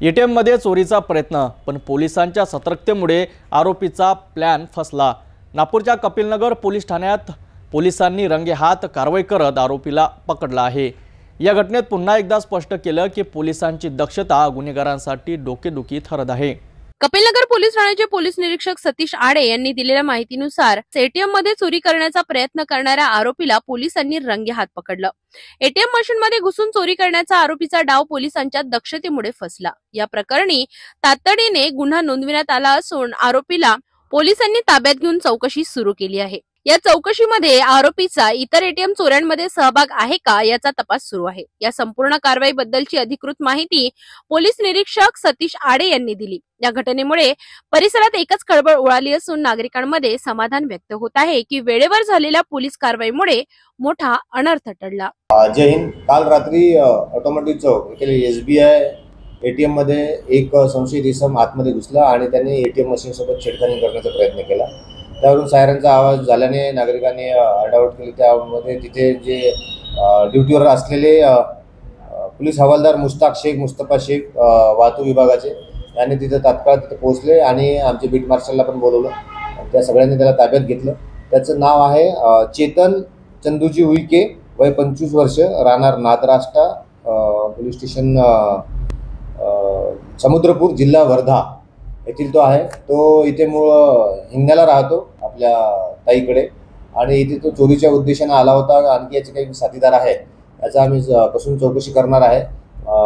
ATM मध्ये चोरीचा प्रयत्न, पण पोलिसांच्या सतर्कतेमुळे आरोपीचा प्लॅन फसला। नागपूरच्या कपिलनगर पोलीस ठाण्यात पोलिसांनी रंगेहात कारवाई करत आरोपीला पकडला आहे। या घटनेत पुन्हा एकदा स्पष्ट केलं की पोलिसांची दक्षता गुन्हेगारांसाठी डोकेदुखी ठरत आहे। कपिलनगर पोलीस ठाण्याचे पोलीस निरीक्षक सतीश आडे यांनी दिलेल्या माहितीनुसार एटीएम मध्ये चोरी करण्याचा प्रयत्न करणाऱ्या आरोपीला पोलिसांनी रंगेहात पकडलं। एटीएम मशीन मध्ये घुसून चोरी करण्याचा आरोपीचा डाव पोलिसांच्या दक्षतेमुळे फसला। या प्रकरणी तातडीने गुन्हा नोंदविण्यात आला असून आरोपीला पोलिसांनी ताब्यात घेऊन चौकशी सुरू केली आहे। या चौकशीमध्ये आरोपीचा इतर एटीएम चोऱ्यांमध्ये सहभाग आहे का याचा तपास सुरू आहे। या संपूर्ण कारवाईबद्दलची अधिकृत माहिती पोलीस निरीक्षक सतीश आडे यांनी दिली। या घटनेमुळे परिसरात एकच खळबळ उडाली असून नागरिकांमध्ये समाधान व्यक्त होत आहे की वेळेवर झालेल्या पोलीस कारवाईमुळे मोठा अनर्थ टळला। जय हिंद। काल रात्री ऑटोमॅटिक चौक येथील एसबीआय एटीएम मध्ये एक संशयित इसम आतमध्ये घुसला आणि त्यांनी एटीएम मशीन सोबत छेडखानी करण्याचा प्रयत्न केला। त्यावरून सायरनचा आवाज झाल्याने नागरिकांनी आडावट केली। त्यामध्ये तिथे जे ड्युटीवर असलेले पोलीस हवालदार मुश्ताक शेख, मुस्तफा शेख वाहतूक विभागाचे यांनी तिथे तात्काळ तिथे पोहोचले आणि आमचे बीट मार्शलला पण बोलवलं। त्या सगळ्यांनी त्याला ताब्यात घेतलं। त्याचं नाव आहे चेतन चंदूजी उईके, वय 25 वर्ष, राहणार नादराष्ट्रा, पोलीस स्टेशन समुद्रपूर, जिल्हा वर्धा येथील तो आहे। तो इथे हिंगण्याला राहतो आपल्या ताईकडे आणि इथे तो चोरीच्या उद्देशाने आला होता। आणखी याचे काही साथीदार आहे, याचा आम्ही कसून चौकशी करणार आहे।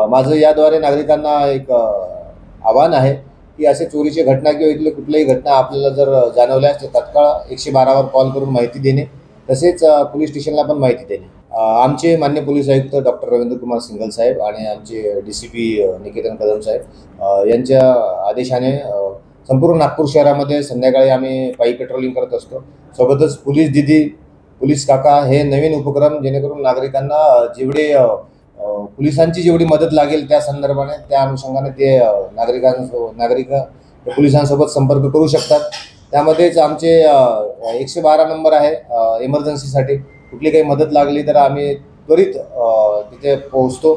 माझं याद्वारे नागरिकांना एक आव्हान आहे की असे चोरीची घटना किंवा इथली कुठलीही घटना आपल्याला जर जाणवल्यास तर तात्काळ 112 वर कॉल करून माहिती देणे, तसेच पोलीस स्टेशनला पण माहिती देणे। आमचे मान्य पोलीस आयुक्त डॉक्टर रवींद्र कुमार सिंगल साहेब आणि आमचे डीसीपी निकेतन कदम साहेब यांच्या आदेशाने संपूर्ण नागपूर शहरामध्ये संध्याकाळी आम्ही पायी पेट्रोलिंग करत असतो। सोबतच पोलीस दीदी, पोलीस काका हे नवीन उपक्रम जेणेकरून नागरिकांना पोलिसांची जेवढी मदत लागेल त्या संदर्भाने, त्या अनुषंगाने ते नागरिक पोलिसांसोबत संपर्क करू शकतात। त्यामध्येच आमचे 112 नंबर आहे इमर्जन्सीसाठी। कुठली काही मदत लागली तर आम्ही त्वरित तिथे पोहोचतो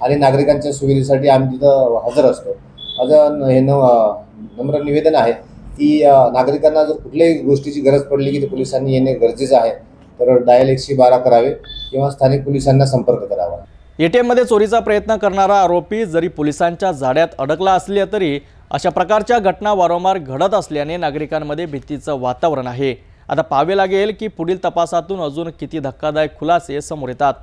आणि नागरिकांच्या सुविधेसाठी आम्ही तिथं हजर असतो। माझं हे नम्र निवेदन आहे की नागरिकांना जर कुठल्याही गोष्टीची गरज पडली की पोलिसांनी येणे गरजेचं आहे तर डायल 112 करावे किंवा स्थानिक पोलिसांना संपर्क करावा। एटीएम मध्ये चोरीचा प्रयत्न करणारा आरोपी जरी पोलिसांच्या जाळ्यात अडकला असला तरी अशा प्रकारच्या घटना वारंवार घडत असल्याने नागरिकांमध्ये भीतीचं वातावरण आहे। आता पाहावे लागेल की पुढील तपासातून अजून किती धक्कादायक खुलासे समोर येतात।